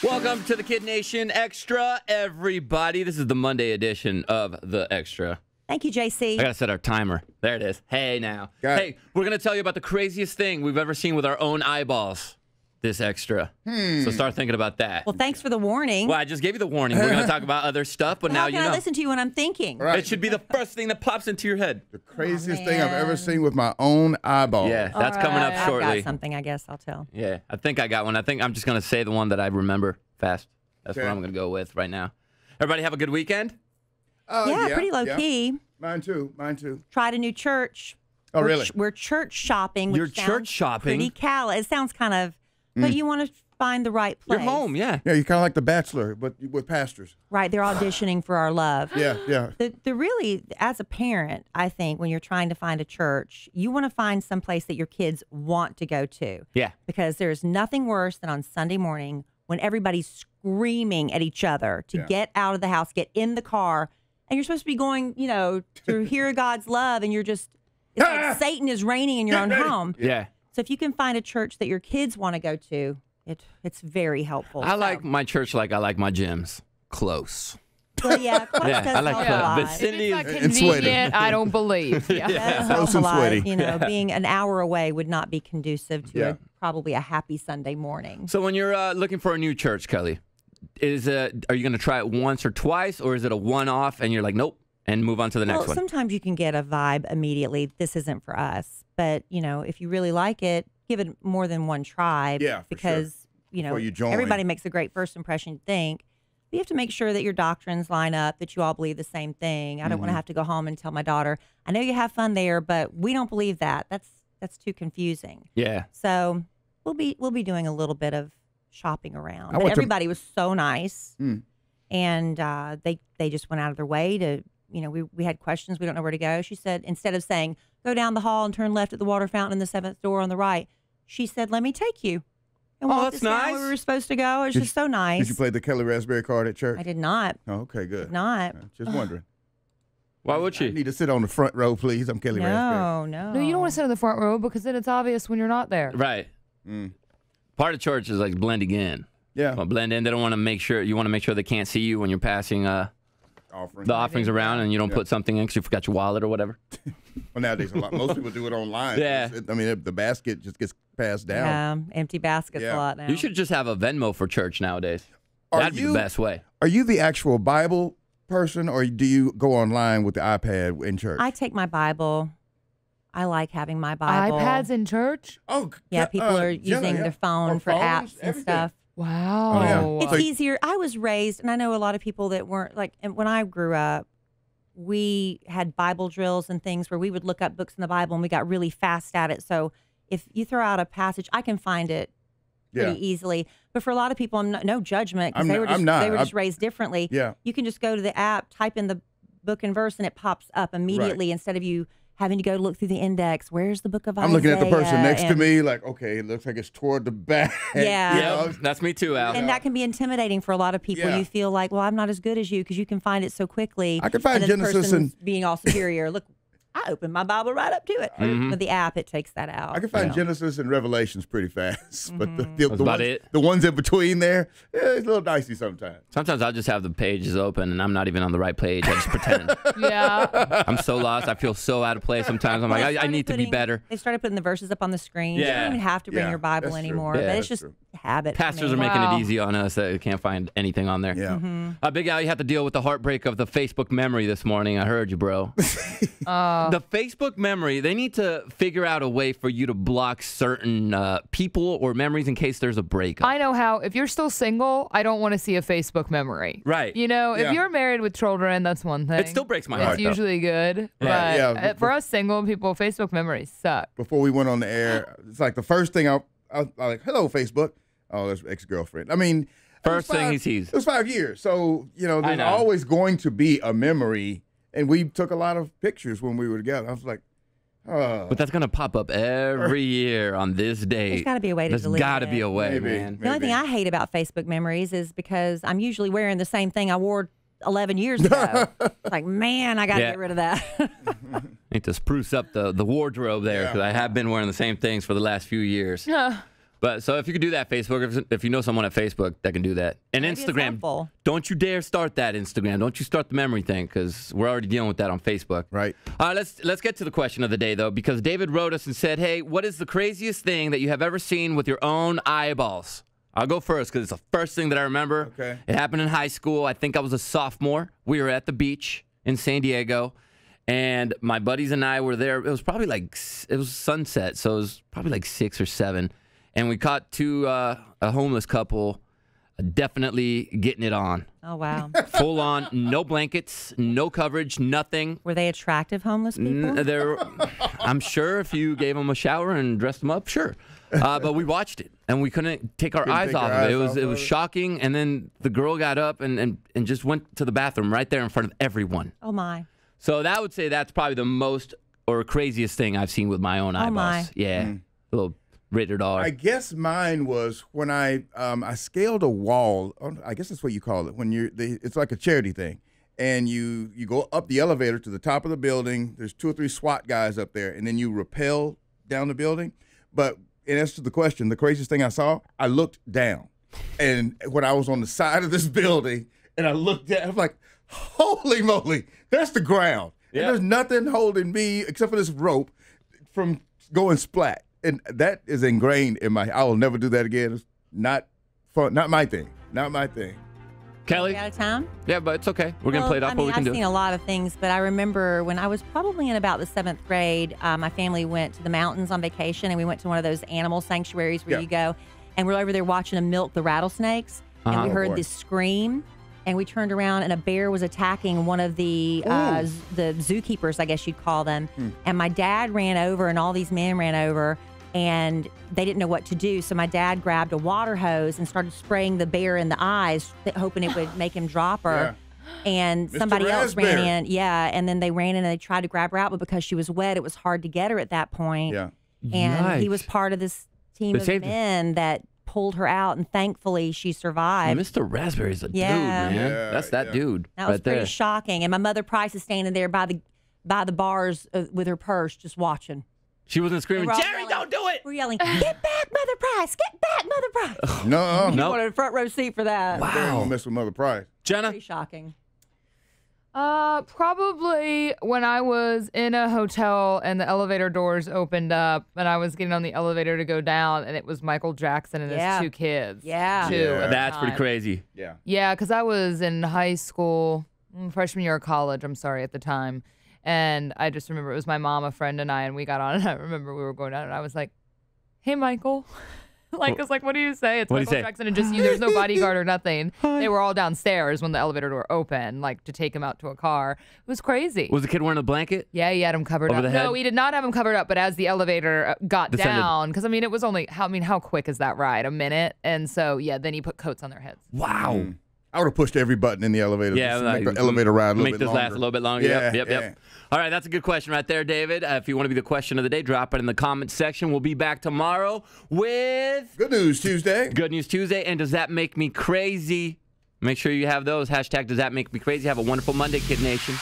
Welcome to the KiddNation Extra, everybody. This is the Monday edition of the Extra. Thank you, JC. I gotta set our timer. There it is. Hey, now. Hey, we're gonna tell you about the craziest thing we've ever seen with our own eyeballs. This Extra. So start thinking about that. Well, thanks for the warning. Well, I just gave you the warning. We're gonna talk about other stuff, but now you know. How can I listen to you when I'm thinking? Right. It should be the first thing that pops into your head. The craziest thing I've ever seen with my own eyeball. Yeah, that's coming up shortly. I've got something, I guess I'll tell. Yeah, I think I got one. I think I'm just gonna say the one that I remember fast. That's what I'm gonna go with right now. Everybody have a good weekend? Yeah, pretty low key. Mine too. Tried a new church. Oh, really? We're church shopping. You're Which church sounds shopping? Pretty callous. It sounds kind of, but you want to find the right place. You're home, yeah. Yeah, you're kind of like The Bachelor, but with pastors. Right, they're auditioning for our love. Yeah. The really, as a parent, I think when you're trying to find a church, you want to find some place that your kids want to go to. Yeah. Because there's nothing worse than on Sunday morning when everybody's screaming at each other to get out of the house, get in the car, and you're supposed to be going, to hear God's love, and you're just, it's like Satan is reigning in your own home. Yeah. So if you can find a church that your kids want to go to, it's very helpful. I like my church like I like my gyms. Close. Well, yeah, close does I like help a lot. vicinity. If it's not and sweaty. convenient, I don't believe. Yeah. That Close helps a and lot. sweaty. Being an hour away would not be conducive to probably a happy Sunday morning. So when you're looking for a new church, Kelly, are you going to try it once or twice, or is it a one-off and you're like, nope, and move on to the next one? Sometimes you can get a vibe immediately. This isn't for us. But, if you really like it, give it more than one try. Yeah, for because, Before you join. everybody makes a great first impression, you think. But you have to make sure that your doctrines line up, that you all believe the same thing. I don't want to have to go home and tell my daughter, I know you have fun there, but we don't believe that. That's too confusing. Yeah. So we'll be doing a little bit of shopping around. I But went to- everybody was so nice, and they just went out of their way to. We had questions. We don't know where to go. She said, instead of saying, go down the hall and turn left at the water fountain in the 7th door on the right, she said, let me take you. And walked that's us down nice. where we were supposed to go. It was just so nice. Did you play the Kelly Raspberry card at church? I did not. Oh, okay, good. Did not. Just wondering. Why would I she? need to sit on the front row, please. I'm Kelly Raspberry. No. No, you don't want to sit in the front row because then it's obvious when you're not there. Right. Part of church is like blending in. Yeah. Well, blend in. They don't want to make sure. You want to make sure they can't see you when you're passing Offering. the offerings around, and you don't put something in because you forgot your wallet or whatever. Well, nowadays, most people do it online. Yeah. I mean, the basket just gets passed down. Empty baskets a lot now. You should just have a Venmo for church nowadays. Are That'd be the best way. Are you the actual Bible person, or do you go online with the iPad in church? I take my Bible. I like having my Bible. iPads in church? Oh, Yeah, people are using their phone Or for phones, apps and everything. stuff. Wow. Oh, It's easier. I was raised, and I know a lot of people that weren't like. And when I grew up, we had Bible drills and things where we would look up books in the Bible, and we got really fast at it. So if you throw out a passage, I can find it pretty easily. But for a lot of people, no judgment because they were just raised differently. Yeah. You can just go to the app, type in the book and verse, and it pops up immediately instead of you having to go look through the index. Where's the book of Isaiah? I'm looking at the person next to me like, okay, it looks like it's toward the back. Yeah. Yeah, that's me too, Al. And that can be intimidating for a lot of people. Yeah. You feel like, well, I'm not as good as you because you can find it so quickly. I can find and then the Genesis person's and- being all superior. Look, I opened my Bible right up to it. With the app, it takes that out. I can find Genesis and Revelations pretty fast, but about the ones in between there, it's a little dicey sometimes. Sometimes I'll just have the pages open and I'm not even on the right page. I just pretend. Yeah. I'm so lost. I feel so out of place sometimes. I'm like, I need to be better. They started putting the verses up on the screen. You Yeah. don't even have to bring Yeah, your Bible that's true. anymore. Yeah, but that's it's just true. habit. for Pastors me. are making Wow. it easy on us that we can't find anything on there. Yeah. Big Al, you have to deal with the heartbreak of the Facebook memory this morning. I heard you, bro. The Facebook memory, they need to figure out a way for you to block certain people or memories in case there's a breakup. I know how. If you're still single, I don't want to see a Facebook memory. Right. You know, if Yeah. you're married with children, that's one thing. It still breaks my heart, It's though. usually good. Yeah. But Yeah. for us single people, Facebook memories suck. Before we went on the air, it's like the first thing I like, hello, Facebook. Oh, that's ex-girlfriend. I mean, First thing he sees. It was 5 years. So, there's know. always going to be a memory. And we took a lot of pictures when we were together. I was like, But that's going to pop up every year on this day. There's gotta be a way to There's delete got to it. be a way, Maybe. man. The only thing I hate about Facebook memories is because I'm usually wearing the same thing I wore 11 years ago. It's like, man, I got to Yeah. get rid of that. Need to spruce up the wardrobe there because I have been wearing the same things for the last few years. But so if you could do that, Facebook, if you know someone at Facebook that can do that. And Maybe it's Instagram, helpful. don't you dare start that Instagram. Don't you start the memory thing because we're already dealing with that on Facebook. Right. All right, let's get to the question of the day, though, because David wrote us and said, hey, what is the craziest thing that you have ever seen with your own eyeballs? I'll go first because it's the first thing that I remember. Okay. It happened in high school. I think I was a sophomore. We were at the beach in San Diego. And my buddies and I were there. It was probably it was sunset, so it was probably like 6 or 7. And we caught a homeless couple definitely getting it on. Oh, wow. Full on, no blankets, no coverage, nothing. Were they attractive homeless people? I'm sure if you gave them a shower and dressed them up, sure. But we watched it, and we couldn't take our eyes off of it. It was shocking. And then the girl got up and just went to the bathroom right there in front of everyone. Oh, my. So I would say that's probably the most or craziest thing I've seen with my own eyeballs. My. Yeah, a little rated R. I guess mine was when I scaled a wall. I guess that's what you call it. When it's like a charity thing, and you go up the elevator to the top of the building. There's 2 or 3 SWAT guys up there, and then you rappel down the building. But in answer to the question, the craziest thing I saw, I looked down, and when I was on the side of this building, and I looked down, I was like, holy moly, that's the ground. Yep. And there's nothing holding me except for this rope from going splat. And that is ingrained in I will never do that again. It's not fun, not my thing. Not my thing. Kelly? Out of time? Yeah, but it's okay. We're going to play it off what we can do. I've seen a lot of things, but I remember when I was probably in about the 7th grade, my family went to the mountains on vacation, and we went to one of those animal sanctuaries where you go, and we're over there watching them milk the rattlesnakes, and we heard this scream, and we turned around, and a bear was attacking one of the zookeepers, I guess you'd call them, and my dad ran over, and all these men ran over, and they didn't know what to do. So my dad grabbed a water hose and started spraying the bear in the eyes, hoping it would make him drop her. Yeah. And Mr. somebody else Raspberry. ran in. Yeah. And then they ran in and they tried to grab her out, but because she was wet, it was hard to get her at that point. Yeah. And he was part of this team of men that pulled her out, and thankfully she survived. Mr. Raspberry's a dude, man. Yeah, That's that dude. That was right pretty there. shocking. And my mother Price is standing there by the bars with her purse, just watching. She wasn't screaming, Jerry, don't do it. We're yelling, get back, Mother Price! Get back, Mother Price! No. You wanted a front row seat for that. Wow. Don't mess with Mother Price. Jenna? Pretty shocking. Probably when I was in a hotel and the elevator doors opened up and I was getting on the elevator to go down, and it was Michael Jackson and his 2 kids. Yeah. That's pretty crazy. Yeah. Yeah, because I was in high school, freshman year of college, I'm sorry, at the time. And I just remember it was my mom, a friend, and we got on, and I remember we were going down, and I was like, hey, Michael. It's like, what do you say? It's Michael Jackson, and just there's no bodyguard or nothing. They were all downstairs when the elevator door opened, to take him out to a car. It was crazy. Was the kid wearing a blanket? Yeah, he had him covered Over up. the head? No, he did not have him covered up, but as the elevator got Descended. down, because, it was only, how quick is that ride? A minute? And so, then he put coats on their heads. Wow. I would have pushed every button in the elevator. Yeah, just to make the elevator ride a little make bit this longer. last a little bit longer. Yeah, Yep. All right, that's a good question right there, David. If you want to be the question of the day, drop it in the comments section. We'll be back tomorrow with Good News Tuesday. Good News Tuesday. And Does That Make Me Crazy? Make sure you have those. Hashtag Does That Make Me Crazy. Have a wonderful Monday, Kid Nation.